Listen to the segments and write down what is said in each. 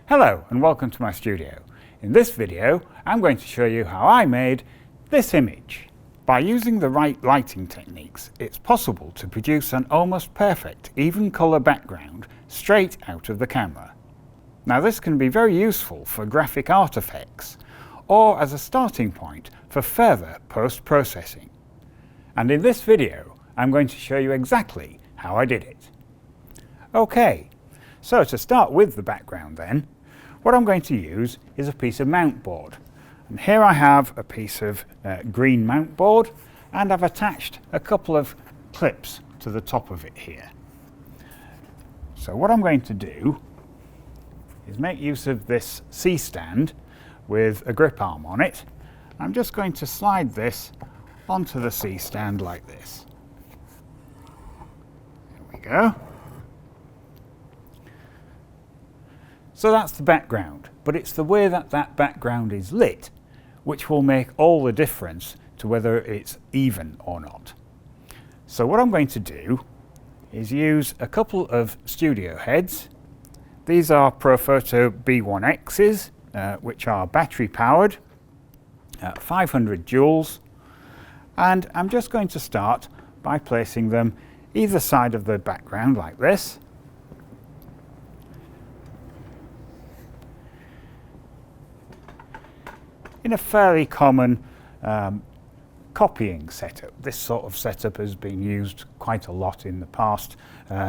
Hello and welcome to my studio. In this video I'm going to show you how I made this image. By using the right lighting techniques, it's possible to produce an almost perfect even colour background straight out of the camera. Now this can be very useful for graphic art effects or as a starting point for further post-processing. And in this video I'm going to show you exactly how I did it. Okay, so to start with the background then, what I'm going to use is a piece of mount board. And here I have a piece of green mount board, and I've attached a couple of clips to the top of it here. So what I'm going to do is make use of this C-stand with a grip arm on it. I'm just going to slide this onto the C-stand like this. There we go. So that's the background, but it's the way that that background is lit which will make all the difference to whether it's even or not. So what I'm going to do is use a couple of studio heads. These are Profoto B1x's, which are battery powered, 500 joules, and I'm just going to start by placing them either side of the background like this. In a fairly common copying setup. This sort of setup has been used quite a lot in the past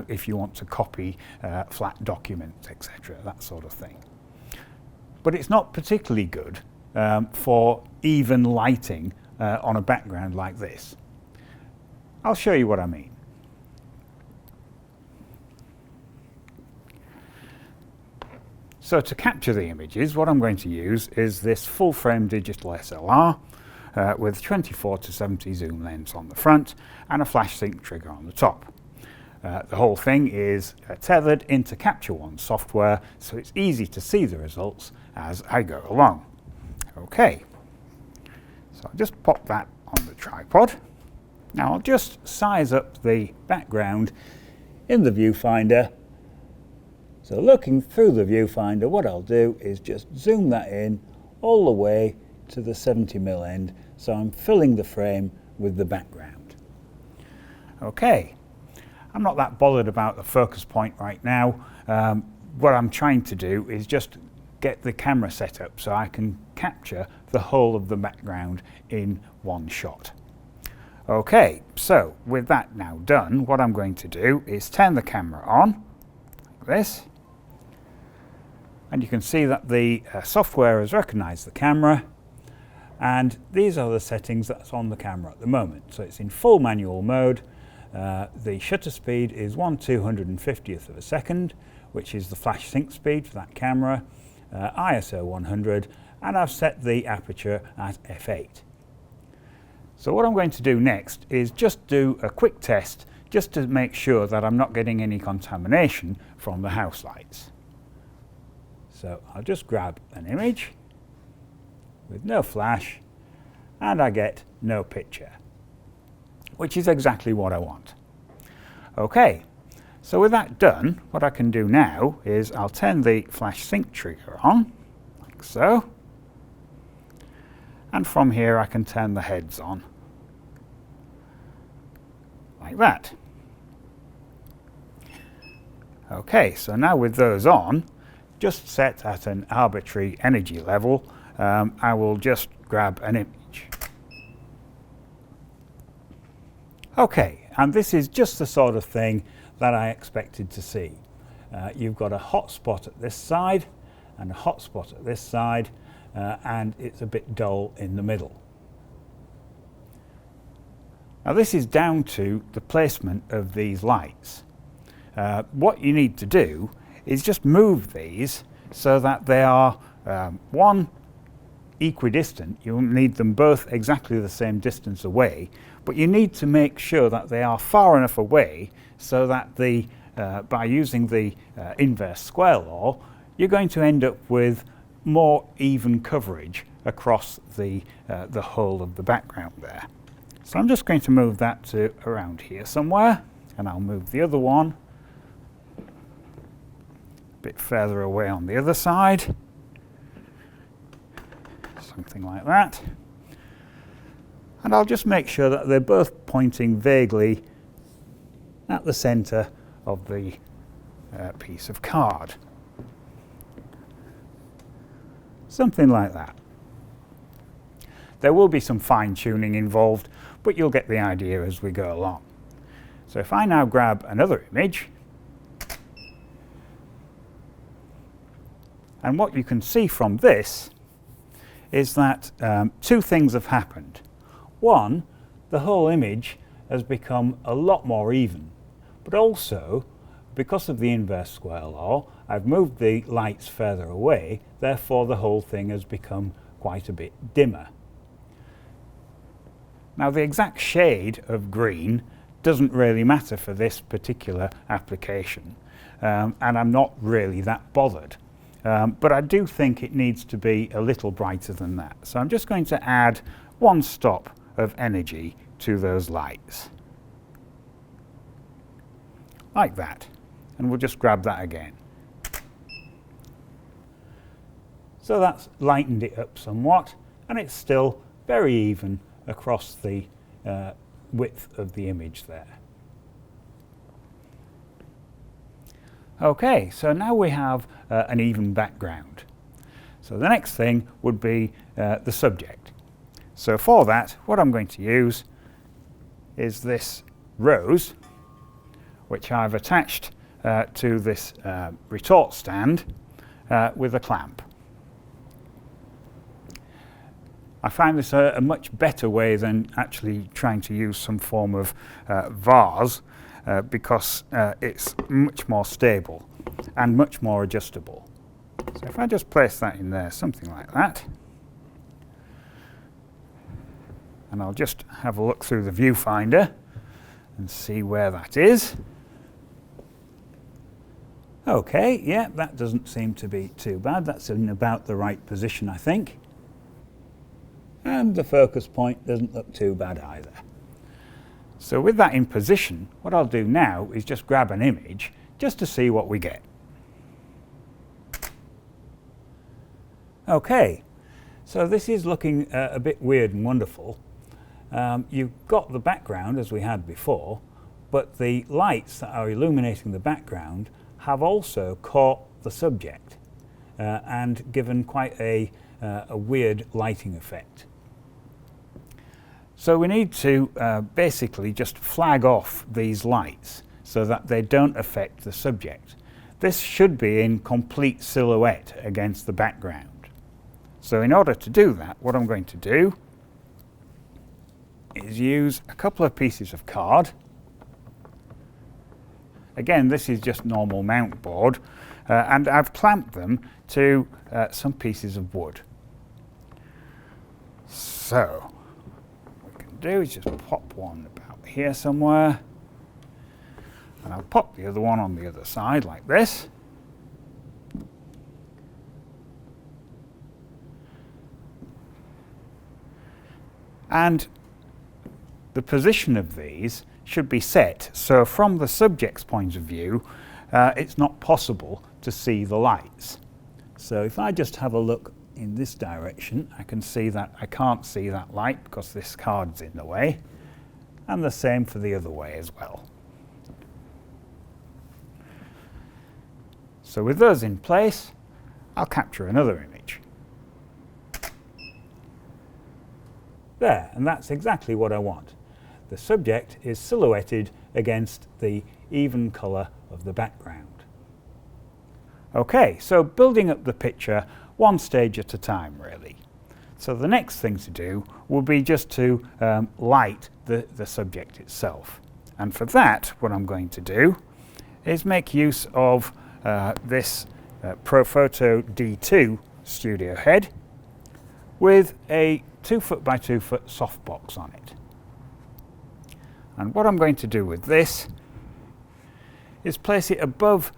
if you want to copy flat documents, etc., that sort of thing. But it's not particularly good for even lighting on a background like this. I'll show you what I mean. So to capture the images, what I'm going to use is this full-frame digital SLR with 24-70 zoom lens on the front and a flash sync trigger on the top. The whole thing is tethered into Capture One software, so it's easy to see the results as I go along. Okay, so I'll just pop that on the tripod. Now I'll just size up the background in the viewfinder. So looking through the viewfinder, what I'll do is just zoom that in all the way to the 70mm end, so I'm filling the frame with the background. Okay, I'm not that bothered about the focus point right now. What I'm trying to do is just get the camera set up so I can capture the whole of the background in one shot. Okay, so with that now done, what I'm going to do is turn the camera on, like this. And you can see that the software has recognized the camera, and these are the settings that's on the camera at the moment. So it's in full manual mode. The shutter speed is 1/250th of a second, which is the flash sync speed for that camera, ISO 100, and I've set the aperture at f8. So what I'm going to do next is just do a quick test just to make sure that I'm not getting any contamination from the house lights. So I'll just grab an image with no flash and I get no picture, which is exactly what I want. Okay, so with that done, what I can do now is I'll turn the flash sync trigger on, like so, and from here I can turn the heads on, like that. Okay, so now with those on, just set at an arbitrary energy level, I will just grab an image. Okay, and this is just the sort of thing that I expected to see. You've got a hot spot at this side and a hot spot at this side, and it's a bit dull in the middle. Now this is down to the placement of these lights. What you need to do is just move these so that they are one, equidistant. You need them both exactly the same distance away, but you need to make sure that they are far enough away so that by using the inverse square law, you're going to end up with more even coverage across the whole of the background there. So I'm just going to move that to around here somewhere, and I'll move the other one bit further away on the other side. Something like that. And I'll just make sure that they're both pointing vaguely at the centre of the piece of card. Something like that. There will be some fine-tuning involved, but you'll get the idea as we go along. So if I now grab another image, and what you can see from this is that two things have happened. One, the whole image has become a lot more even, but also, because of the inverse square law, I've moved the lights further away, therefore the whole thing has become quite a bit dimmer. Now the exact shade of green doesn't really matter for this particular application, and I'm not really that bothered. But I do think it needs to be a little brighter than that. So I'm just going to add one stop of energy to those lights. Like that. And we'll just grab that again. So that's lightened it up somewhat, and it's still very even across the width of the image there. Okay, so now we have an even background. So the next thing would be the subject. So for that, what I'm going to use is this rose, which I've attached to this retort stand with a clamp. I find this a much better way than actually trying to use some form of vase because it's much more stable and much more adjustable. So if I just place that in there, something like that, and I'll just have a look through the viewfinder and see where that is. Okay, yeah, that doesn't seem to be too bad. That's in about the right position, I think. And the focus point doesn't look too bad either. So with that in position, what I'll do now is just grab an image just to see what we get. Okay, so this is looking a bit weird and wonderful. You've got the background as we had before, but the lights that are illuminating the background have also caught the subject and given quite a weird lighting effect. So we need to basically just flag off these lights so that they don't affect the subject. This should be in complete silhouette against the background. So in order to do that, what I'm going to do is use a couple of pieces of card. Again, this is just normal mount board, and I've clamped them to some pieces of wood. So what we can do is just pop one about here somewhere, and I'll pop the other one on the other side like this. And the position of these should be set so from the subject's point of view it's not possible to see the lights. So if I just have a look in this direction, I can see that I can't see that light because this card's in the way, and the same for the other way as well. So with those in place, I'll capture another image. There, and that's exactly what I want. The subject is silhouetted against the even colour of the background. Okay, so building up the picture one stage at a time, really. So the next thing to do will be just to light the subject itself. And for that, what I'm going to do is make use of this Profoto D2 Studio head with a 2 foot by 2 foot softbox on it. And what I'm going to do with this is place it above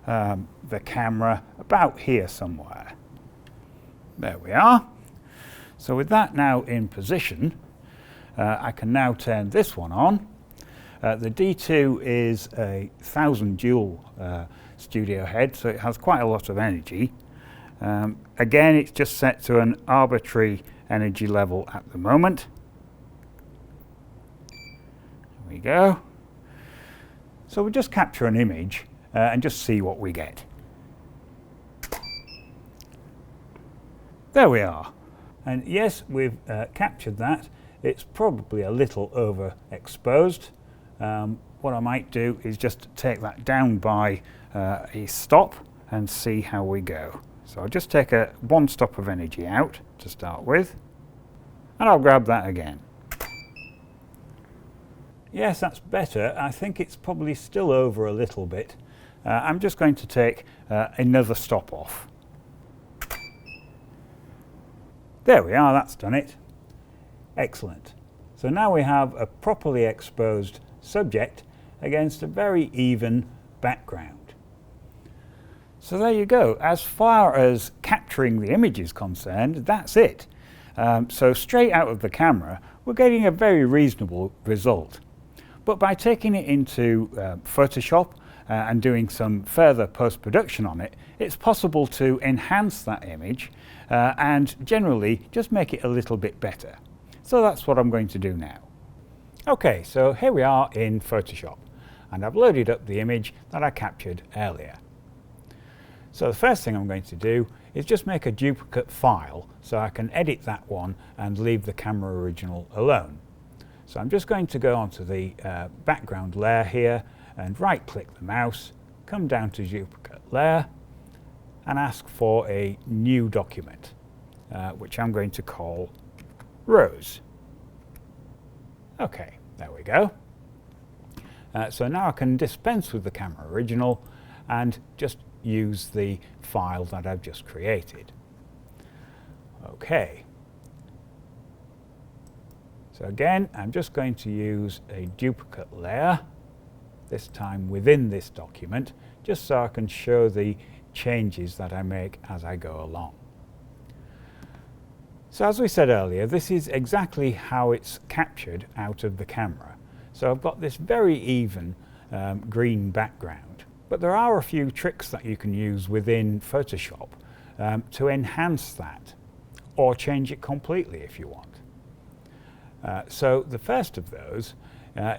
the camera about here somewhere. There we are. So with that now in position, I can now turn this one on. The D2 is a 1000 joule studio head, so it has quite a lot of energy. Again, it's just set to an arbitrary energy level at the moment. There we go. So we'll just capture an image and just see what we get. There we are. And yes, we've captured that. It's probably a little overexposed. What I might do is just take that down by a stop and see how we go. So I'll just take one stop of energy out to start with, and I'll grab that again. Yes, that's better. I think it's probably still over a little bit. I'm just going to take another stop off. There we are, that's done it. Excellent. So now we have a properly exposed subject against a very even background. So there you go. As far as capturing the image is concerned, that's it. So straight out of the camera, we're getting a very reasonable result. But by taking it into Photoshop and doing some further post-production on it, it's possible to enhance that image and generally just make it a little bit better. So that's what I'm going to do now. Okay, so here we are in Photoshop, and I've loaded up the image that I captured earlier. So the first thing I'm going to do is just make a duplicate file so I can edit that one and leave the camera original alone. So I'm just going to go onto the background layer here and right-click the mouse, come down to duplicate layer, and ask for a new document, which I'm going to call Rose. Okay, there we go. So now I can dispense with the camera original and just use the file that I've just created. Okay. So again, I'm just going to use a duplicate layer, this time within this document, just so I can show the changes that I make as I go along. So as we said earlier, this is exactly how it's captured out of the camera. So I've got this very even green background, but there are a few tricks that you can use within Photoshop to enhance that, or change it completely if you want. So the first of those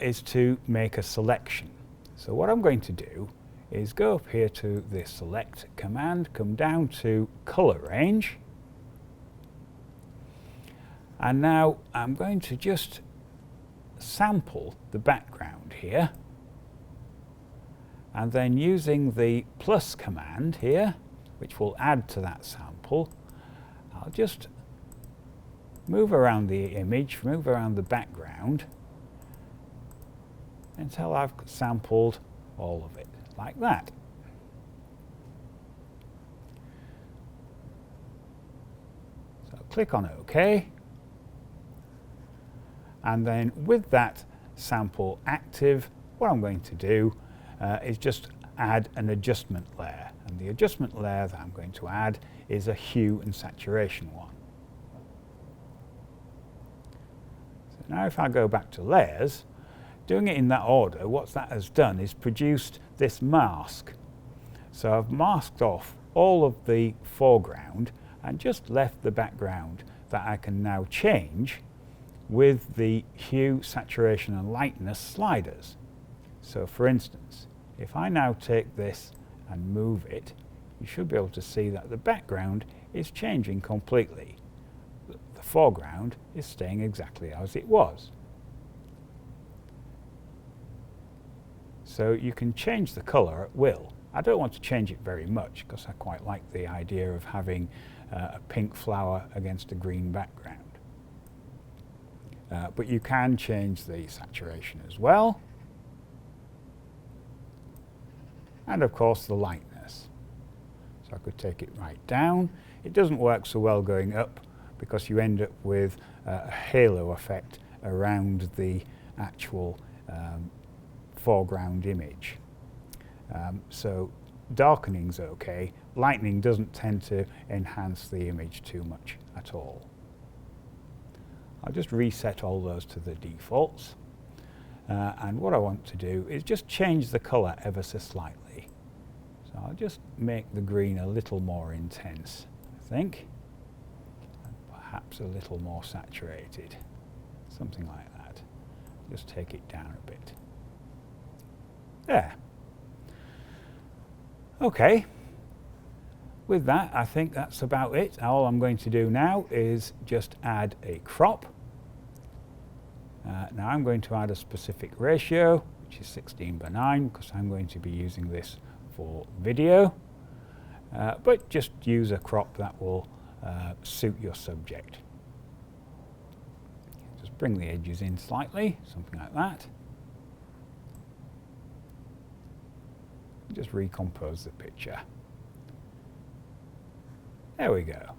is to make a selection. So what I'm going to do is go up here to the select command, come down to color range, and now I'm going to just sample the background here, and then using the plus command here, which will add to that sample, I'll just move around the image, move around the background until I've sampled all of it, like that. So click on OK, and then with that sample active, what I'm going to do is just add an adjustment layer, and the adjustment layer that I'm going to add is a hue and saturation one. So now if I go back to layers, doing it in that order, what that has done is produced this mask. So I've masked off all of the foreground and just left the background that I can now change with the hue, saturation and lightness sliders. So for instance, if I now take this and move it, you should be able to see that the background is changing completely. The foreground is staying exactly as it was. So you can change the color at will. I don't want to change it very much because I quite like the idea of having a pink flower against a green background. But you can change the saturation as well. And of course the lightness. So I could take it right down. It doesn't work so well going up because you end up with a halo effect around the actual foreground image. So darkening's okay. Lightening doesn't tend to enhance the image too much at all. I'll just reset all those to the defaults. And what I want to do is just change the color ever so slightly. So I'll just make the green a little more intense, I think. And perhaps a little more saturated. Something like that. Just take it down a bit. There. Okay. With that, I think that's about it. All I'm going to do now is just add a crop. Now I'm going to add a specific ratio, which is 16:9, because I'm going to be using this for video. But just use a crop that will suit your subject. Just bring the edges in slightly, something like that. Just recompose the picture. There we go.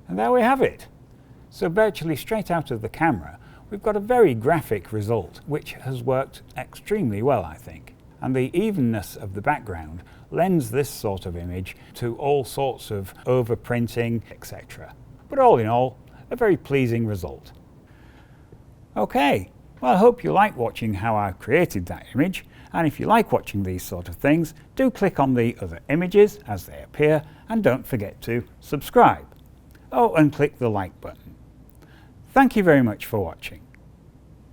And there we have it. So virtually straight out of the camera, we've got a very graphic result, which has worked extremely well, I think. And the evenness of the background lends this sort of image to all sorts of overprinting, etc. But all in all, a very pleasing result. Okay, well, I hope you like watching how I've created that image. And if you like watching these sort of things, do click on the other images as they appear, and don't forget to subscribe. Oh, and click the like button. Thank you very much for watching.